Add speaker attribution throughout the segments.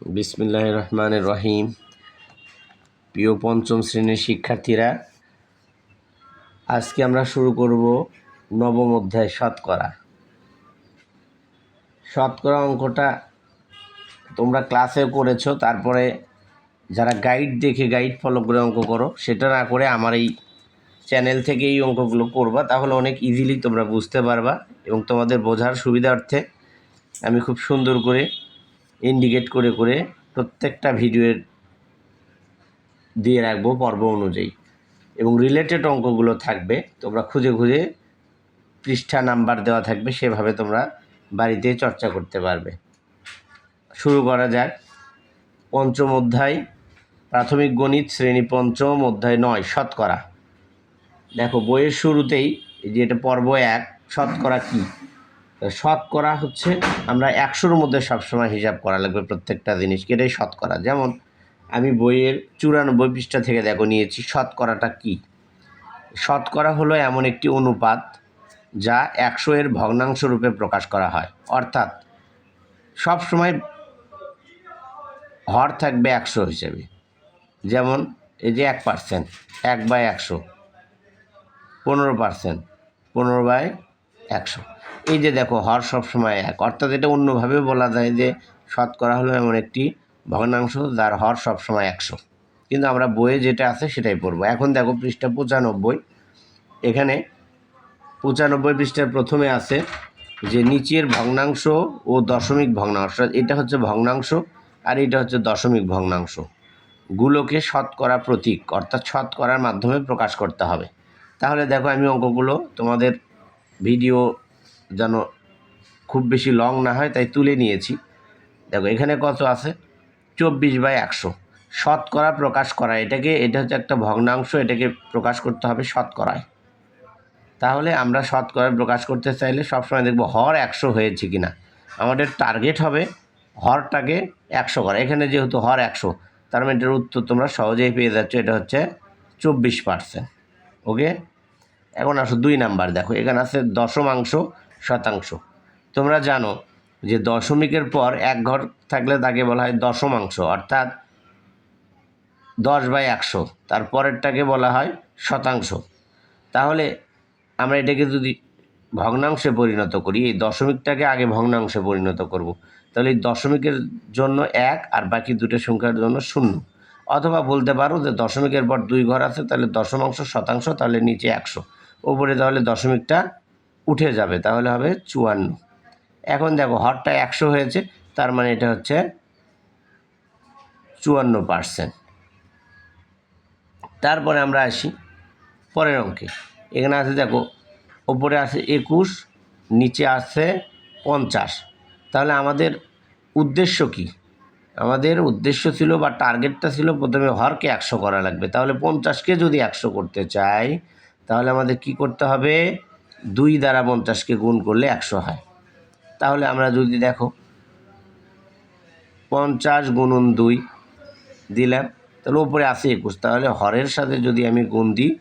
Speaker 1: বিসমিল্লাহির রহমানির রহিম। প্রিয় পঞ্চম শ্রেণীর শিক্ষার্থীরা, আজকে আমরা শুরু করব নবম অধ্যায় শতকরা। শতকরা অঙ্কটা তোমরা ক্লাসেও করেছো, তারপরে যারা গাইড দেখে গাইড ফলো করে অঙ্ক করো, সেটা না করে আমার এই চ্যানেল থেকে এই অঙ্কগুলো করবা, তাহলে অনেক ইজিলি তোমরা বুঝতে পারবা। এবং তোমাদের বোঝার সুবিধার্থে আমি খুব সুন্দর করে ইন্ডিকেট করে করে প্রত্যেকটা ভিডিওর দিয়ে রাখবো পর্ব অনুযায়ী, এবং রিলেটেড অঙ্কগুলো থাকবে। তোমরা খুঁজে খুঁজে পৃষ্ঠা নাম্বার দেওয়া থাকবে, সেভাবে তোমরা বাড়িতে চর্চা করতে পারবে। শুরু করা যাক। পঞ্চম অধ্যায়, প্রাথমিক গণিত, শ্রেণী পঞ্চম, অধ্যায় 9, শতকরা। দেখো, বইয়ের শুরুতেই যে এটা পর্ব 1, শতকরা কী। শতকরা হচ্ছে আমরা 100-র মধ্যে সবসময় হিসাব করা লাগবে প্রত্যেকটা জিনিসকে, এটাই শতকরা। যেমন আমি বইয়ের 94 পৃষ্ঠা থেকে দেখো নিয়েছি শতকরাটা কী। শতকরা হলো এমন একটি অনুপাত যা 100-এর ভগ্নাংশ রূপে প্রকাশ করা হয়। অর্থাৎ সব সময় হর থাকবে 100 হিসেবে। যেমন এই যে 1%, 1/100, 15%, 15/100। এই যে দেখো, হর সবসময় 1। অর্থাৎ এটা অন্যভাবে বলা যায় যে শতকরা হলো এমন একটি ভগ্নাংশ যার হর সবসময় 100। কিন্তু আমরা বইয়ে যেটা আছে সেটাই পড়বো। এখন দেখো পৃষ্ঠা 95। এখানে 95 পৃষ্ঠার প্রথমে আছে যে নিচের ভগ্নাংশ ও দশমিক ভগ্নাংশ, এটা হচ্ছে ভগ্নাংশ আর এটা হচ্ছে দশমিক ভগ্নাংশ গুলোকে শতকরা প্রতীক অর্থাৎ শতকরার মাধ্যমে প্রকাশ করতে হবে। তাহলে দেখো, আমি অঙ্কগুলো তোমাদের ভিডিও যেন খুব বেশি লং না হয় তাই তুলে নিয়েছি। দেখো এখানে কত আছে, 24/100। শতকরা প্রকাশ করা, এটা হচ্ছে একটা ভগ্নাংশ, এটাকে প্রকাশ করতে হবে শতকরায়। তাহলে আমরা শতকরায় প্রকাশ করতে চাইলে সবসময় দেখব হর 100 হয়েছে কিনা। আমাদের টার্গেট হবে হরটাকে 100 করা। এখানে যেহেতু হর 100, তার মানে এটার উত্তর তোমরা সহজেই পেয়ে যাচ্ছ, এটা হচ্ছে 24%। ওকে, এখন আসো 2 নাম্বার। দেখো এখানে আছে দশমাংশ, শতাংশ। তোমরা জানো যে দশমিকের পর এক ঘর থাকলে তাকে বলা হয় দশমাংশ, অর্থাৎ 10/100। তারপরেরটাকে বলা হয় শতাংশ। তাহলে আমরা এটাকে যদি ভগ্নাংশে পরিণত করি, এই দশমিকটাকে আগে ভগ্নাংশে পরিণত করব। তাহলে এই দশমিকের জন্য 1 আর বাকি দুটো সংখ্যার জন্য 0। অথবা বলতে পারো যে দশমিকের পর 2 ঘর আছে, তাহলে দশমাংশ, শতাংশ, তাহলে নিচে 100, ওপরে তাহলে দশমিকটা উঠে যাবে, তাহলে হবে 54। এখন দেখো হরটা 100 হয়েছে, তার মানে এটা হচ্ছে 54%। তারপরে আমরা আসি পরের অঙ্কে। এখানে আছে দেখো, ওপরে আছে 21, নিচে আছে 50। তাহলে আমাদের উদ্দেশ্য কি? আমাদের উদ্দেশ্য ছিল বা টার্গেটটা ছিল প্রথমে হরকে 100 করা লাগবে। তাহলে 50কে যদি 100 করতে চাই, তাহলে আমাদের কি করতে হবে? 2 দ্বারা 50কে গুণ করলে 100 হয়। তাহলে আমরা যদি দেখো 50 গুণন 2 দিলাম, তাহলে ওপরে আছে 21। তাহলে হরের সাথে যদি আমি গুণ দিই,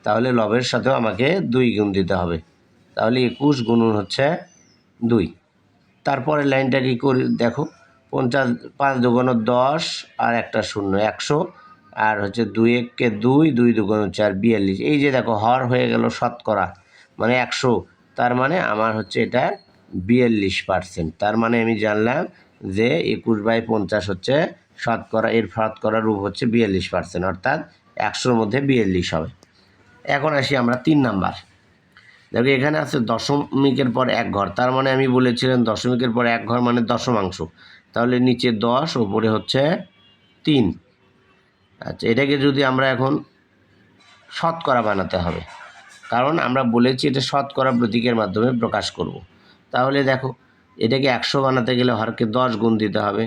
Speaker 1: তাহলে লবের সাথেও আমাকে 2 গুণ দিতে হবে। তাহলে 21 গুণন হচ্ছে 2। তারপরে লাইনটা কী করি দেখো, 50, 5 দুগুণ 10 আর একটা 0, 100। আর হচ্ছে 2 1-কে 2, 2 দুগুণ 4, 42। এই যে দেখো হর হয়ে গেল শতকরা, মানে 100। তার মানে আমার হচ্ছে এটা 42%। তার মানে আমি জানলাম যে 21/50 হচ্ছে শতকরা, এর শতকরা রূপ হচ্ছে 42%, অর্থাৎ 100-র মধ্যে 42 হবে। এখন আসি আমরা 3 নাম্বার। দেখো এখানে আছে দশমিকের পর 1 ঘর, তার মানে আমি বলেছিলাম দশমিকের পর 1 ঘর মানে দশমাংশ। তাহলে নিচে 10, ওপরে হচ্ছে 3। আচ্ছা, এটাকে যদি আমরা এখন শতকরা বানাতে হবে, কারণ আমরা বলেছি এটা শতকরা প্রতীকের মাধ্যমে প্রকাশ করব। তাহলে দেখো, এটাকে 100 বানাতে গেলে হরকে 10 গুণ দিতে হবে।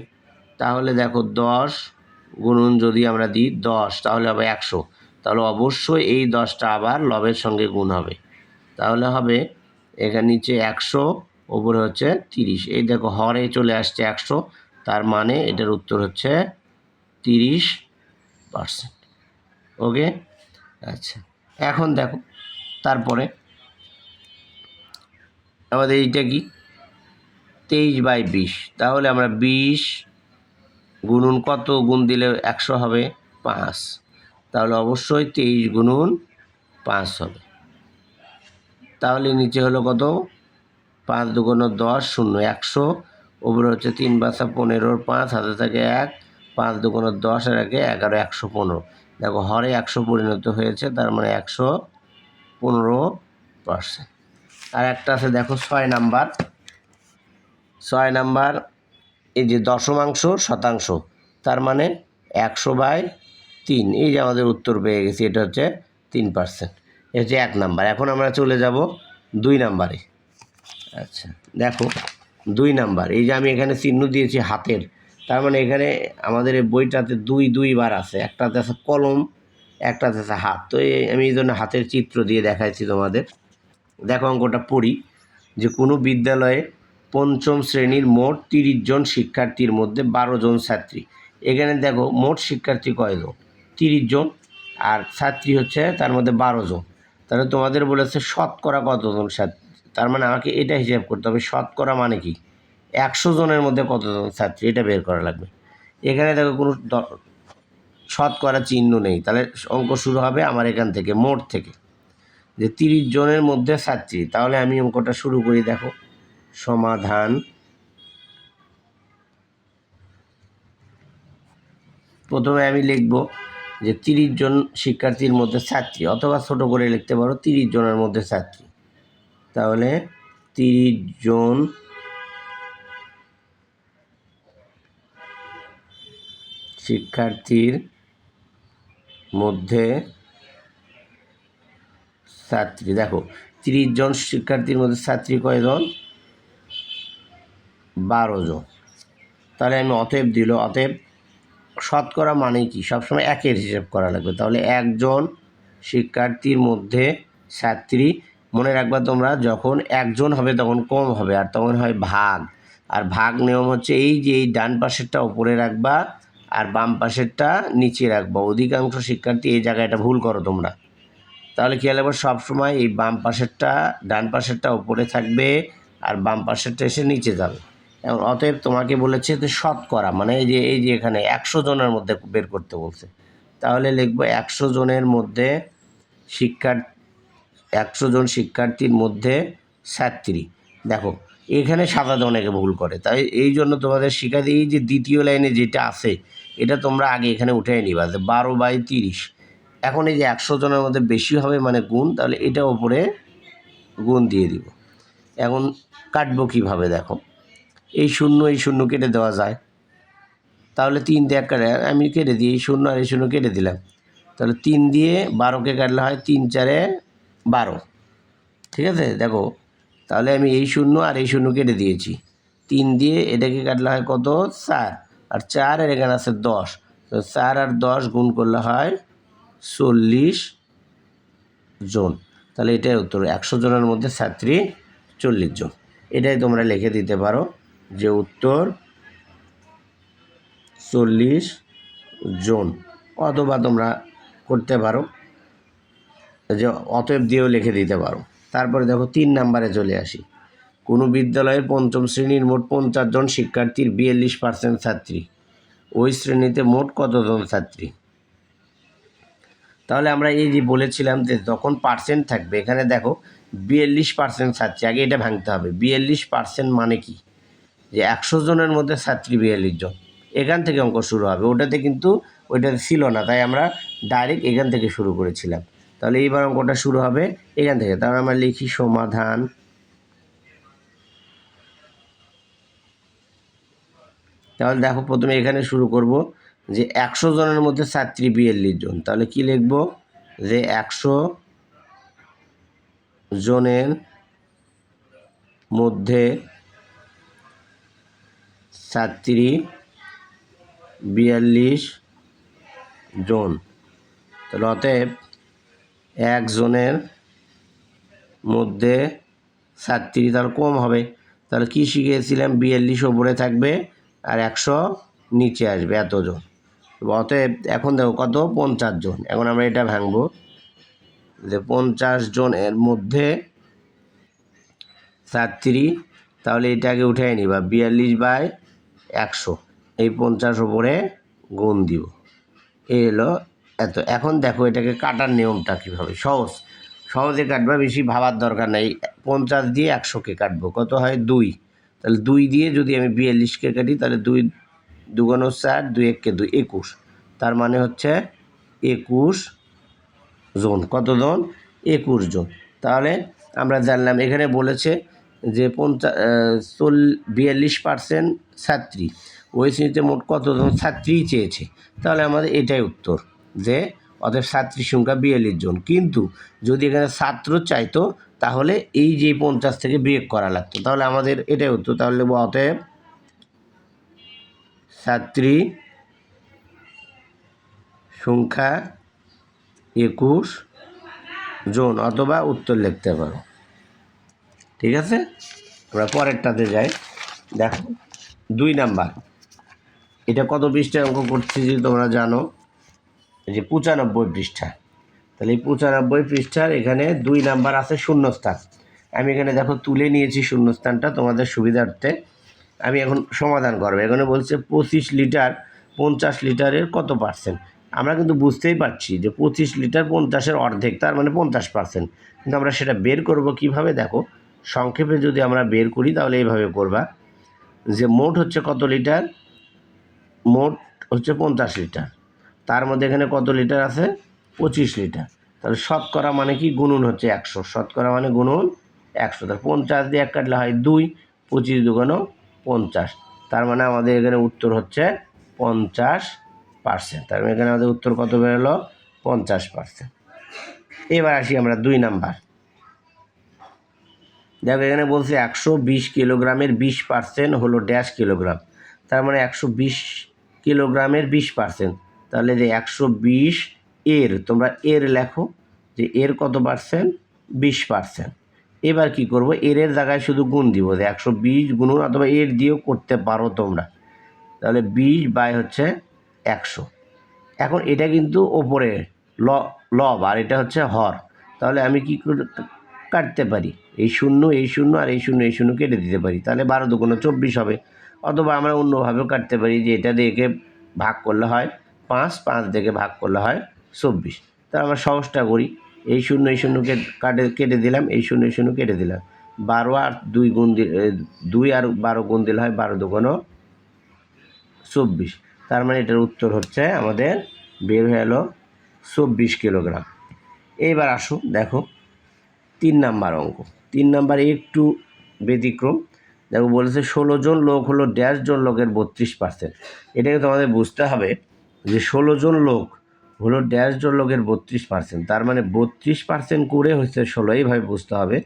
Speaker 1: তাহলে দেখো 10 গুণন যদি আমরা দিই 10, তাহলে হবে 100। তাহলে অবশ্যই এই 10টা আবার লবের সঙ্গে গুণ হবে। তাহলে হবে এখানে নিচে 100, ওপরে হচ্ছে 30। এই দেখো হরে চলে আসছে 100, তার মানে এটার উত্তর হচ্ছে 30%। ওকে, আচ্ছা। এখন দেখো তারপরে আমাদের এইটা কি, 23/20। তাহলে আমরা 20 গুণন কত গুণ দিলে 100 হবে? 5। তাহলে অবশ্যই 23 গুণন 5 হবে। তাহলে নিচে হলো কত? 5 দুগুণ 10, 0 100, উপরে হচ্ছে 3 বাসা 15, 5 হাতে থাকে 1, 5 দুগুণ 10 আর 1 11, 115। দেখো হরে 100 পরিণত হয়েছে, তার মানে 115%। আর একটা আছে দেখো 6 নাম্বার। 6 নাম্বার এই যে দশমাংশ শতাংশ, তার মানে 100/3। এই যে আমাদের উত্তর পেয়ে গেছি, এটা হচ্ছে 3%। এটা হচ্ছে 1 নাম্বার। এখন আমরা চলে যাব 2 নাম্বারে। আচ্ছা দেখো 2 নাম্বার, এই যে আমি এখানে চিহ্ন দিয়েছি হাতের, তার মানে এখানে আমাদের এই বইটাতে 2 বার আছে। একটাতে আছে কলম, একটাতে আছে হাত। তো আমি এই জন্য হাতের চিত্র দিয়ে দেখাইছি তোমাদের। দেখো অঙ্কটা পড়ি, যে কোনো বিদ্যালয়ে 5ম শ্রেণীর মোট 30 জন শিক্ষার্থীর মধ্যে 12 জন ছাত্রী। এখানে দেখো মোট শিক্ষার্থী কয়জন? 30 জন, আর ছাত্রী হচ্ছে তার মধ্যে 12 জন। তাহলে তোমাদের বলেছে শতকরা কতজন ছাত্রী, তার মানে আমাকে এটা হিসাব করতে হবে। শতকরা মানে কি? 100 জনের মধ্যে কতজন ছাত্রী, এটা বের করা লাগবে। এখানে দেখো কোনো শতকরা চিহ্ন নেই, তাহলে অঙ্ক শুরু হবে আমার এখান থেকে, মোট থেকে, যে 30 জনের মধ্যে ছাত্রী। তাহলে আমি অঙ্কটা শুরু করি। দেখো সমাধান। প্রথমে আমি লিখব যে 30 জন শিক্ষার্থীর মধ্যে ছাত্রী, অথবা ছোট করে লিখতে পারো 30 জনের মধ্যে ছাত্রী। তাহলে 30 জন শিক্ষার্থীর মধ্যে ছাত্রী। দেখো 30 জন শিক্ষার্থীর মধ্যে ছাত্রী কয়জন? 12 জন। তাহলে আমি অতএব দিল, অতএব শতকরা মানে কি? সবসময় একের হিসাব করা লাগবে। তাহলে 1 জন শিক্ষার্থীর মধ্যে ছাত্রী। মনে রাখবা তোমরা, যখন 1 জন হবে তখন কম হবে, আর তখন হয় ভাগ। আর ভাগ নিয়ম হচ্ছে এই যে এই ডান পাশেরটা উপরে রাখবা আর বাম পাশেরটা নিচে রাখবা। অধিকাংশ শিক্ষার্থী এই জায়গায় এটা ভুল করো তোমরা। তাহলে কী হলে সবসময় এই বাম পাশেরটা ডান পাশেরটা উপরে থাকবে আর বাম পাশেরটা এসে নিচে যাবে। এবং অতএব তোমাকে বলেছে যে শতকরা মানে এই যে এখানে 100 জনের মধ্যে বের করতে বলছে। তাহলে লিখবো 100 জনের মধ্যে 100 জন শিক্ষার্থীর মধ্যে ছাত্রী। দেখো এখানে সাজাতে অনেকে ভুল করে, তাই এই জন্য তোমাদের শিখা দিই যে দ্বিতীয় লাইনে যেটা আছে এটা তোমরা আগে এখানে উঠে নিবা, যে 12/30। এখন এই যে 100 জনের মধ্যে বেশি হবে মানে গুণ, তাহলে এটা ওপরে গুণ দিয়ে দিব। এখন কাটবো কীভাবে? দেখো এই শূন্য কেটে দেওয়া যায়। তাহলে 3 দিয়ে কাটে, আমি কেটে দিই, এই শূন্য আর এই শূন্য কেটে দিলাম। তাহলে 3 দিয়ে 12কে কাটলে হয় 3 4 12। ঠিক আছে, দেখো তাহলে আমি এই শূন্য আর এই শূন্য কেটে দিয়েছি। 3 দিয়ে এটাকে কাটলে হয় কত? 4। আর 4 আর এখানে আছে 10। তো 4 আর 10 গুণ করলে হয় 40 জন। তাহলে এটাই উত্তর, 100 জনের মধ্যে ছাত্রী 40 জন। এটাই তোমরা লিখে দিতে পারো যে উত্তর 40 জন। অথবা তোমরা করতে পারো যে অতএব দিয়েও লিখে দিতে পারো। তারপরে দেখো 3 নাম্বারে চলে আসি। কোনো বিদ্যালয়ের 5ম শ্রেণীর মোট 50 জন শিক্ষার্থীর 42% ছাত্রী। ওই শ্রেণীতে মোট কতজন ছাত্রী? তাহলে আমরা এই যে বলেছিলাম যে যখন পার্সেন্ট থাকবে, এখানে দেখো 42% ছাত্রী, আগে এটা ভাঙতে হবে। 42% মানে কি? যে 100 জনের মধ্যে ছাত্রী 42 জন। এখান থেকে অঙ্ক শুরু হবে, ওটাতে কিন্তু ওইটাতে ছিল না, তাই আমরা ডাইরেক্ট এখান থেকে শুরু করেছিলাম। তাহলে এইবার অঙ্কটা শুরু হবে এখান থেকে। তাহলে আমরা লিখি সমাধান। তাহলে দেখো প্রথমে এখানে শুরু করব যে 100 জনের মধ্যে ছাত্রী 42 জন। তাহলে কি লিখব? যে 100 জনের মধ্যে ছাত্রী 42 জন। তাহলে অতএব 1 জনের মধ্যে ছাত্রী, তাহলে কম হবে। তাহলে কি শিখেছিলাম? 42 ওপরে থাকবে আর 100 নিচে আসবে, এতজন। অতএব এখন দেখো কত? 50 জন। এখন আমরা এটা ভাঙবো যে 50 জনের মধ্যে ছাত্রী। তাহলে এটাকে উঠে নিবা 42/100। এই 50 ওপরে গুণ দিব, এই হলো এত। এখন দেখো এটাকে কাটার নিয়মটা কীভাবে, সহজে কাটবা, বেশি ভাবার দরকার নেই। 50 দিয়ে 100কে কাটবো, কত হয় 2, তাহলে 2 দিয়ে যদি আমি 42কে কাটি তাহলে 2 2 4, 2 1 2, 21, তার মানে হচ্ছে 21 জন। কত জন? 21 জন। তাহলে আমরা জানলাম এখানে বলেছে যে 42% ছাত্রী, ওই শ্রেণীতে মোট কতজন ছাত্রীই চেয়েছে, তাহলে আমাদের এটাই উত্তর, যে অতএব ছাত্রীর সংখ্যা 42 জন। কিন্তু যদি এখানে ছাত্র চাইতো তাহলে এই যে 50 থেকে বিয়োগ করা লাগতো, তাহলে আমাদের এটাই উত্তর। তাহলে অতএব ছাত্রী সংখ্যা 21 জন, অথবা উত্তর লিখতে পারো। ঠিক আছে, আমরা পরেরটাতে যাই। দেখো 2 নাম্বার, এটা কত পৃষ্ঠায় অঙ্ক করছি যদি তোমরা জানো, এই যে 95 পৃষ্ঠা। তাহলে এই 95 পৃষ্ঠার এখানে 2 নাম্বার আছে শূন্যস্থান। আমি এখানে দেখো তুলে নিয়েছি শূন্যস্থানটা তোমাদের সুবিধার্থে। আমি এখন সমাধান করবো। এখানে বলছে 25 লিটার 50 লিটারের কত পার্সেন্ট। আমরা কিন্তু বুঝতেই পারছি যে 25 লিটার 50-এর অর্ধেক, তার মানে 50%। কিন্তু আমরা সেটা বের করব কিভাবে, দেখো সংক্ষেপে যদি আমরা বের করি তাহলে এইভাবে করবা, যে মোট হচ্ছে কত লিটার, মোট হচ্ছে 50 লিটার, তার মধ্যে এখানে কত লিটার আছে 25 লিটার। তাহলে শতকরা মানে কি, গুণন হচ্ছে 100, শতকরা মানে গুণন 100। তাহলে 50 দিয়ে 1 কাটলে হয় 2, 25 2 50, তার মানে আমাদের এখানে উত্তর হচ্ছে 50%। তার মানে এখানে আমাদের উত্তর কত বেরোলো, 50%। এবার আসি আমরা 2 নাম্বার। দেখো এখানে বলছে 120 কিলোগ্রামের 20% হলো ড্যাশ কিলোগ্রাম, তার মানে 120 কিলোগ্রামের 20%, তাহলে যে 120 এর, তোমরা এর লেখো, যে এর কত পার্সেন্ট, 20%। এবার কি করব, এর জায়গায় শুধু গুণ দিব, যে 120 গুণন, অথবা এর দিয়েও করতে পারো তোমরা। তাহলে 20 বাই হচ্ছে 100। এখন এটা কিন্তু ওপরে লব, আর এটা হচ্ছে হর। তাহলে আমি কি কাটতে পারি, এই শূন্য এই শূন্য আর এই শূন্য এই শূন্য কেটে দিতে পারি, তাহলে 12 2 24 হবে। অথবা আমরা অন্যভাবেও কাটতে পারি, যে এটা দিয়ে ভাগ করলে হয় 5, 5 দিয়ে ভাগ করলে হয় 24। তাহলে আমরা সহজটা করি, এই শূন্য এই শূন্যকে কেটে দিলাম, এই শূন্য এই শূন্য কেটে দিলাম, 12 আর 2 গুণ 2 আর 12 গুণ দিলে হয় 12 2 24। তার মানে এটার উত্তর হচ্ছে আমাদের বের হয়ে এলো 24 কিলোগ্রাম। এইবার আসো দেখো 3 নাম্বার অঙ্ক। 3 নাম্বারে একটু ব্যতিক্রম। দেখো বলেছে 16 জন লোক হলো ড্যাশ জন লোকের 32%। এটাকে তোমাদের বুঝতে হবে যে 16 জন লোক হলো ড্যাশ জন লোকের 32%, তার মানে 32% করে হচ্ছে 16, এইভাবে বুঝতে হবে,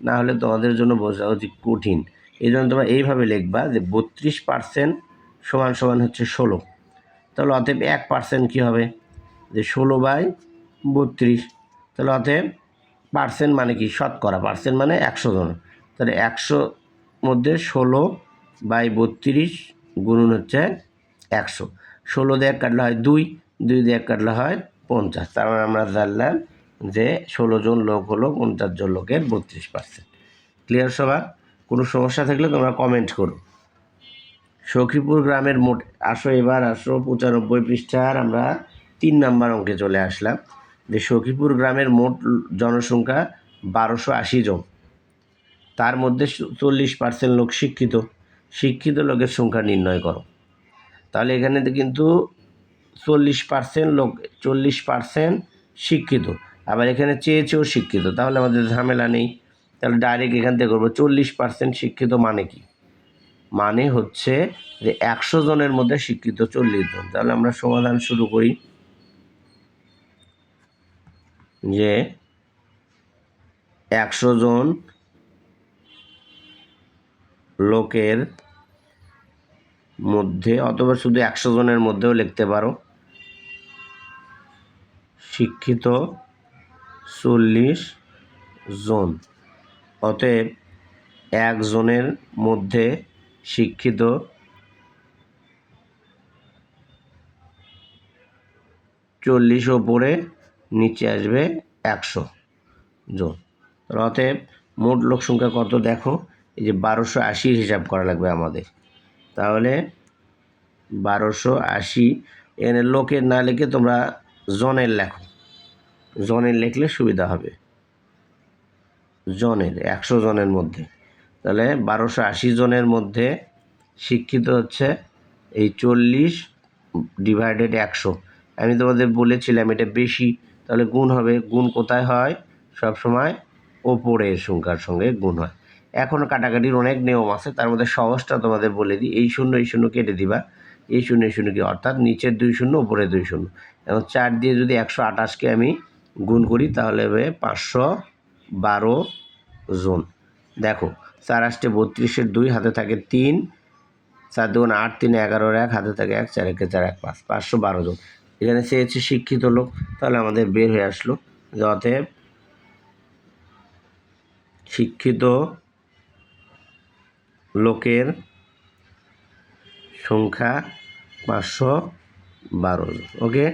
Speaker 1: না হলে তোমাদের জন্য বোঝা উচিত কঠিন। এই জন্য তোমরা এইভাবে লিখবা যে 32% সমান সমান হচ্ছে 16। তাহলে অতএব 1% কী হবে, যে 16 বাই 32। তাহলে অতএব পার্সেন্ট মানে কি, শতকরা, পার্সেন্ট মানে 100 জন। তাহলে 100 মধ্যে 16 বাই 32 গুণন হচ্ছে 100। 16 দিয়ে 1 কাটলে হয় 2, 2 দিয়ে 1 কাটলে হয় 50। তার মানে আমরা জানলাম যে 16 জন লোক হলো 50 জন লোকের 32%। ক্লিয়ার সবার? কোনো সমস্যা থাকলে তোমরা কমেন্ট করো। সখীপুর গ্রামের মোট, এবার 95 পৃষ্ঠার আমরা 3 নাম্বার অঙ্কে চলে আসলাম, যে সখীপুর গ্রামের মোট জনসংখ্যা 1280 জন, তার মধ্যে 40% লোক শিক্ষিত, শিক্ষিত লোকের সংখ্যা নির্ণয় করো। তাহলে এখানে কিন্তু 40% লোক, 40% শিক্ষিত, আবার এখানে চেয়েছেও শিক্ষিত, তাহলে আমাদের ঝামেলা নেই। তাহলে ডাইরেক্ট এখান থেকে করবো 40% শিক্ষিত মানে কি, মানে হচ্ছে যে 100 জনের মধ্যে শিক্ষিত 40 জন। তাহলে আমরা সমাধান শুরু করি, যে 100 জন লোকের মধ্যে, অথবা শুধু 100 জনের মধ্যেও লিখতে পারো, শিক্ষিত 40 জন। অতএব 1 জনের মধ্যে শিক্ষিত 40 ওপরে নিচে আসবে 100 জন। অতএব মোট লোক সংখ্যা কত দেখো, এই যে 1280 হিসাব করা লাগবে আমাদের। তাহলে 1280, এখানে লোকের না লিখে তোমরা জনের লেখো, জনের লিখলে সুবিধা হবে, জনের 100 জনের মধ্যে। তাহলে 1280 জনের মধ্যে শিক্ষিত হচ্ছে এই 40 ডিভাইডেড 100। আমি তোমাদের বলেছিলাম এটা বেশি, তাহলে গুণ হবে। গুণ কোথায় হয়? সব সময় ওপরের সংখ্যার সঙ্গে গুণ হয়। এখন কাটাকাটির অনেক নিয়ম আছে, তার মধ্যে সহজটা তোমাদের বলে দিই। এই শূন্য কেটে দিবা, এই শূন্য কি, অর্থাৎ নিচের 2 শূন্য উপরে 2 শূন্য। এবং 4 দিয়ে যদি 128কে আমি গুণ করি তাহলে হবে 512 জন। দেখো 4 8 32, 2 হাতে থাকে 3, 4 2 8, 3 11, 1 হাতে থাকে 1, 4 1 4 1 5, 512 জন। এখানে চেয়েছে শিক্ষিত লোক, তাহলে আমাদের বের হয়ে আসলো যে অতএব শিক্ষিত লোকের সংখ্যা 512 জন। ওকে,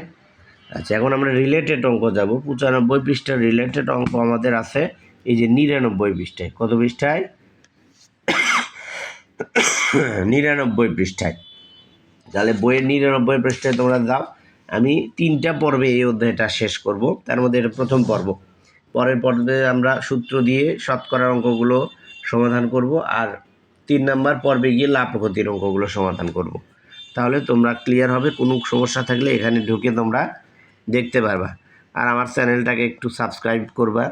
Speaker 1: আচ্ছা এখন আমরা রিলেটেড অঙ্ক যাব। 95 পৃষ্ঠার রিলেটেড অঙ্ক আমাদের আছে এই যে 99 পৃষ্ঠায়। কত পৃষ্ঠায়? 99 পৃষ্ঠায়। তাহলে বইয়ের 99 পৃষ্ঠায় তোমরা যাও। আমি 3টা পর্বে এই অধ্যায়টা শেষ করব, তার মধ্যে এটা প্রথম পর্ব। পরের পর্বে আমরা সূত্র দিয়ে শতকরার অঙ্কগুলো সমাধান করব, আর 3 নাম্বার পর্বে গিয়ে লাভ ক্ষতির অঙ্কগুলো সমাধান করব। তাহলে তোমরা ক্লিয়ার হবে। কোনো সমস্যা থাকলে এখানে ঢুকে তোমরা দেখতে পারবা। আর আমার চ্যানেলটাকে একটু সাবস্ক্রাইব করবা,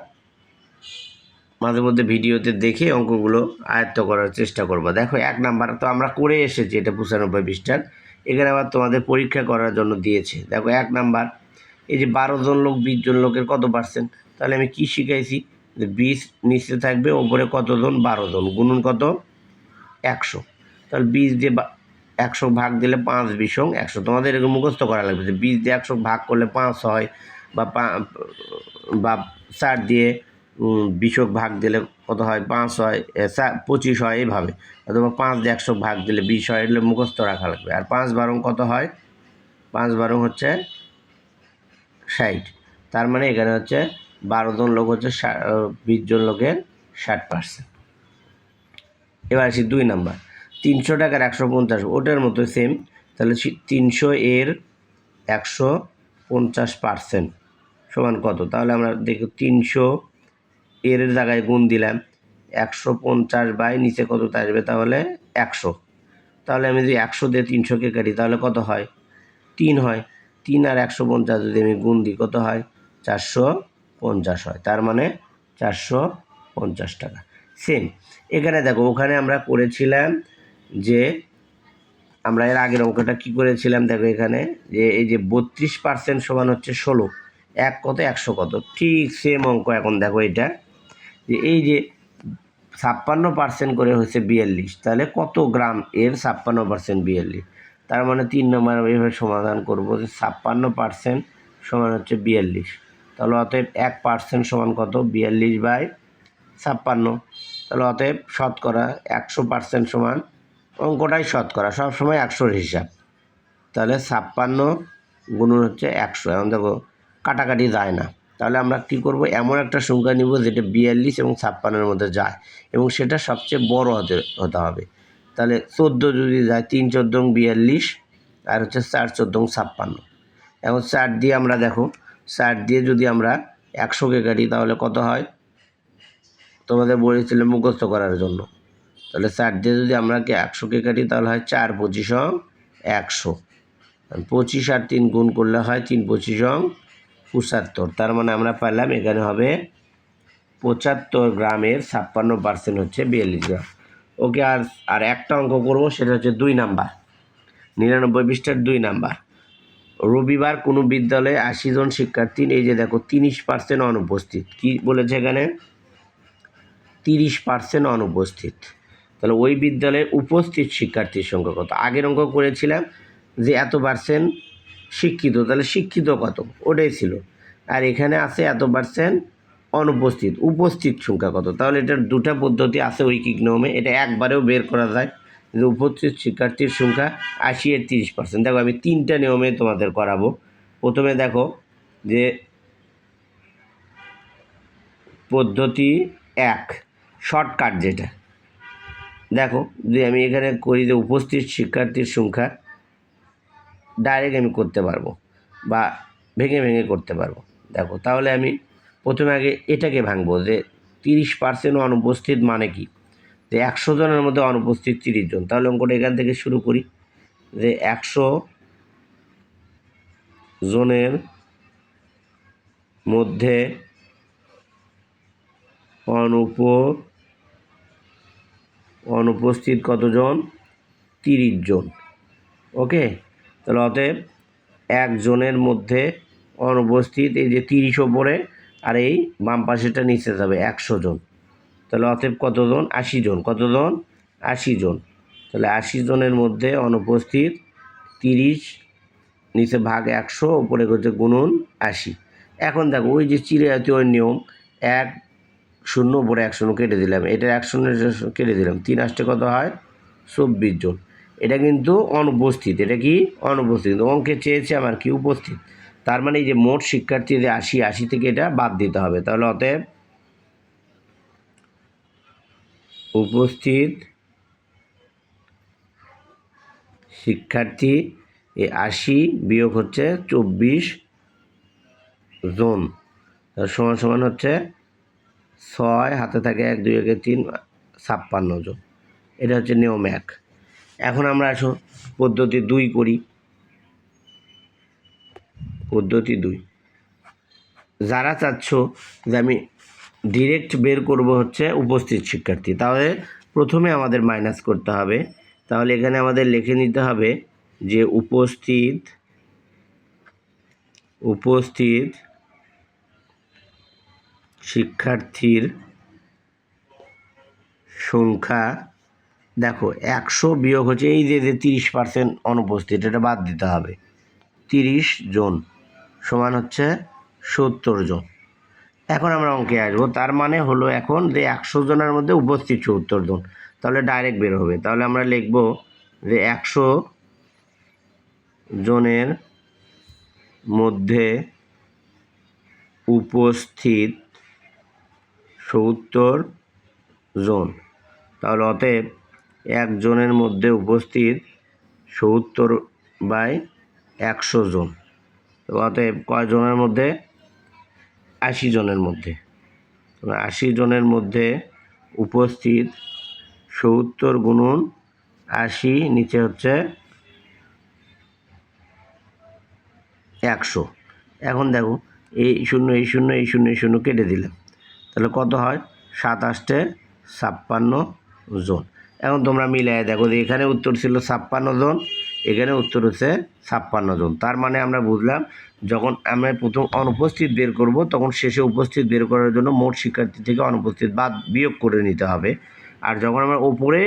Speaker 1: মাঝে মধ্যে ভিডিওতে দেখে অঙ্কগুলো আয়ত্ত করার চেষ্টা করবা। দেখো 1 নাম্বার তো আমরা করে এসেছি, এটা 95 পৃষ্ঠার। এখানে আবার তোমাদের পরীক্ষা করার জন্য দিয়েছে। দেখো 1 নাম্বার, এই যে 12 জন লোক 20 জন লোকের কত পার্সেন্ট? তাহলে আমি কি শিখাইছি যে 20 নিচে থাকবে, ওপরে কতজন? 12 জন, গুণন কত? 100। তাহলে 20 দিয়ে 100 ভাগ দিলে 5 20 100। তোমাদের এরকম মুখস্থ করা লাগবে যে 20 দিয়ে 100 ভাগ করলে 5 হয়, বা 4 দিয়ে 20 ভাগ দিলে কত হয়? 5 হয়, 25 হয়, এইভাবে। অথবা 5 দিয়ে 100 ভাগ দিলে 20 হয়, এগুলো মুখস্থ রাখা লাগবে। আর 5 12 কত হয়? 5 12 হচ্ছে 60। তার মানে এখানে হচ্ছে 12 জন লোক হচ্ছে 20 জন লোকের 60%। এবার আসি 2 নাম্বার, 300 টাকার 150, ওটার মতো সেম। তাহলে 300 এর 150% সমান কত? তাহলে আমরা দেখি 300 এর জায়গায় গুণ দিলাম 150 বাই নিচে কত আসবে? তাহলে 100। তাহলে আমি যদি 100 দিয়ে 300কে কাটি তাহলে কত হয়? 3 হয়। 3 আর 150 যদি আমি গুণ দিই কত হয়? 450 হয়। তার মানে 450 টাকা। সেম এখানে দেখো, ওখানে আমরা করেছিলাম যে আমরা এর আগের অঙ্কটা কি করেছিলাম? দেখো এখানে যে এই যে 32% সমান হচ্ছে 16, 1 কত 100 কত, ঠিক সেম অঙ্ক। এখন দেখো এটা যে এই যে 56% করে হচ্ছে 42, তাহলে কত গ্রাম এর 56% 42? তার মানে 3 নম্বর এইভাবে সমাধান করব যে 56% সমান হচ্ছে 42। তাহলে অতএব 1% সমান কত? 42/56। তাহলে অতএব শতকরা 100% সমান, অঙ্কটাই শতকরা, সবসময় 100-র হিসাব। তাহলে 56 গুণন হচ্ছে 100। এখন দেখো কাটাকাটি যায় না, তাহলে আমরা কী করব? এমন একটা সংখ্যা নিব যেটা 42 এবং 56-এর মধ্যে যায়, এবং সেটা সবচেয়ে বড় হতে হবে। তাহলে 14 যদি যায়, 3 14 42, আর হচ্ছে 4 14 56। এখন 4 দিয়ে আমরা দেখো, 4 দিয়ে যদি আমরা 100কে কাটি তাহলে কত হয়? তোমাদের বলেছিলাম মুখস্থ করার জন্য। তাহলে 4 দিয়ে যদি আমরা 100কে কাটি তাহলে হয় 4 25 100। 25 আর 3 গুণ করলে হয় 3 25 75। তার মানে আমরা পাইলাম এখানে হবে 75 গ্রামের 56% হচ্ছে 42 গ্রাম। ওকে, আর একটা অঙ্ক করবো, সেটা হচ্ছে 2 নাম্বার, 99 পৃষ্ঠার 2 নাম্বার। রবিবার কোনো বিদ্যালয়ে 80 জন শিক্ষার্থী, এই যে দেখো 30% অনুপস্থিত। কি বলেছে এখানে? 30% অনুপস্থিত। তাহলে ওই বিদ্যালয়ে উপস্থিত শিক্ষার্থীর সংখ্যা কত? আগের অঙ্ক করেছিলাম যে এত পার্সেন্ট শিক্ষিত, তাহলে শিক্ষিত কত? ওটাই ছিল। আর এখানে আছে এত পার্সেন্ট অনুপস্থিত, উপস্থিত সংখ্যা কত? তাহলে এটার 2টা পদ্ধতি আছে ঐকিক নিয়মে, এটা একবারেও বের করা যায় যে উপস্থিত শিক্ষার্থীর সংখ্যা 80 এর 30%। দেখো আমি 3টা নিয়মে তোমাদের করাবো। প্রথমে দেখো যে পদ্ধতি 1, শর্টকাট যেটা, দেখো যে আমি এখানে করি যে উপস্থিত শিক্ষার্থীর সংখ্যা ডাইরেক্ট আমি করতে পারবো বা ভেঙে ভেঙে করতে পারবো। দেখো তাহলে আমি প্রথমে আগে এটাকে ভাঙবো যে 30% অনুপস্থিত মানে কি, যে 100 জনের মধ্যে অনুপস্থিত 30 জন। তাহলে অঙ্কটা এখান থেকে শুরু করি যে 100 জনের মধ্যে অনুপস্থিত কতজন? 30 জন। ওকে, তাহলে অতএব একজনের মধ্যে অনুপস্থিত এই যে 30 ওপরে আর এই বাম পাশেটা নিচে যাবে 100 জন। তাহলে অতএব কতজন? 80 জন। কতজন? 80 জন। তাহলে 80 জনের মধ্যে অনুপস্থিত 30 নিচে ভাগ 100 উপরে হচ্ছে গুণন 80। এখন দেখো ওই যে চিরায়তীয় নিয়ম 1 0 উপরে 1 0 কেটে দিলাম, এটা 1 0 কেটে দিলাম, 3 আসতে কত হয়? 24 জন। এটা কিন্তু অনুপস্থিত, এটা কি? অনুপস্থিত। অঙ্কে চেয়েছে আমার কি? উপস্থিত। তার মানে এই যে মোট শিক্ষার্থী যে 80 থেকে এটা বাদ দিতে হবে। তাহলে অতএব উপস্থিত শিক্ষার্থী এই 80 বিয়োগ হচ্ছে 24 জন সমান সমান হচ্ছে 6 হাতে থাকে 1 2 1 3 56 জন। এটা হচ্ছে নিয়ম 1। এখন আমরা আসো পদ্ধতি 2 করি। পদ্ধতি 2, যারা চাচ্ছ যে আমি ডিরেক্ট বের করব হচ্ছে উপস্থিত শিক্ষার্থী, তাহলে প্রথমে আমাদের মাইনাস করতে হবে। তাহলে এখানে আমাদের লিখে নিতে হবে যে উপস্থিত শিক্ষার্থীর সংখ্যা। দেখো 100 বিয়োগ হচ্ছে এই যে 30% অনুপস্থিত, এটা বাদ দিতে হবে। 30 জন সমান হচ্ছে 70 জন। এখন আমরা অঙ্কে আসবো, তার মানে হলো এখন যে 100 জনের মধ্যে উপস্থিত 70 জন, তাহলে ডাইরেক্ট বের হবে। তাহলে আমরা লিখব যে 100 জনের মধ্যে উপস্থিত 70 জন। তাহলে অতএব একজনের মধ্যে উপস্থিত 70/100 জন। অতএব কয় জনের মধ্যে? 80 জনের মধ্যে। 80 জনের মধ্যে উপস্থিত 70 গুণন 80 নিচে হচ্ছে 100। এখন দেখো এই 0 এই 0 এই 0 এই 0 কেটে দিলাম, তাহলে কত হয়? 7 আসতে 56 জন। এখন তোমরা মিলাই দেখো যে এখানে উত্তর ছিল 56 জন, এখানে উত্তর হচ্ছে 56 জন। তার মানে আমরা বুঝলাম যখন আমরা প্রথম অনুপস্থিত বের করব তখন শেষে উপস্থিত বের করার জন্য মোট শিক্ষার্থী থেকে অনুপস্থিত বাদ বিয়োগ করে নিতে হবে। আর যখন আমরা ওপরে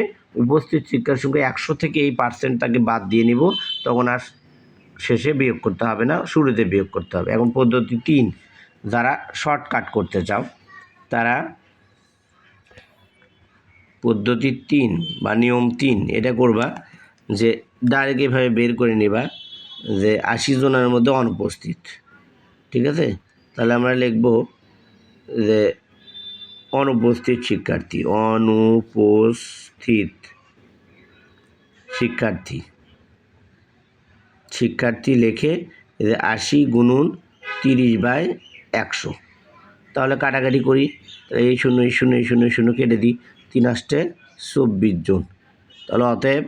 Speaker 1: উপস্থিত শিক্ষার সংখ্যা 100 থেকে এই পার্সেন্টটাকে বাদ দিয়ে নিব তখন আর শেষে বিয়োগ করতে হবে না, শুরুতে বিয়োগ করতে হবে। এখন পদ্ধতি 3, যারা শর্টকাট করতে চাও তারা পদ্ধতি 3 বা নিয়ম 3 এটা করবা যে ডাইরেক্ট এভাবে বের করে নিবা যে 80 জনের মধ্যে অনুপস্থিত। ঠিক আছে, তাহলে আমরা লিখব যে অনুপস্থিত শিক্ষার্থী লিখে যে 80 গুণন 30/100। তাহলে কাটাকাটি করি, এই 0 এই 0 এই 0 এই 0 কেটে দিই, 3 আসতে 24 জন। তাহলে অতএব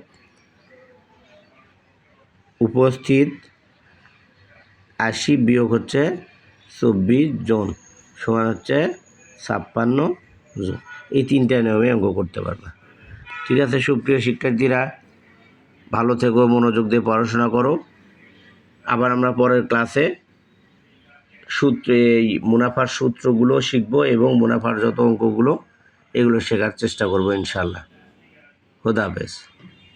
Speaker 1: উপস্থিত 80 বিয়োগ হচ্ছে 24 জন সমান হচ্ছে 56 জন। এই 3টা নিয়মে অঙ্ক করতে পারবা। ঠিক আছে সুপ্রিয় শিক্ষার্থীরা, ভালো থেকো, মনোযোগ দিয়ে পড়াশোনা করো। আবার আমরা পরের ক্লাসে এই মুনাফার সূত্রগুলো শিখবো এবং মুনাফার যত অঙ্কগুলো এগুলো শেখার চেষ্টা করবো ইনশাআল্লাহ। খোদা হাফেজ।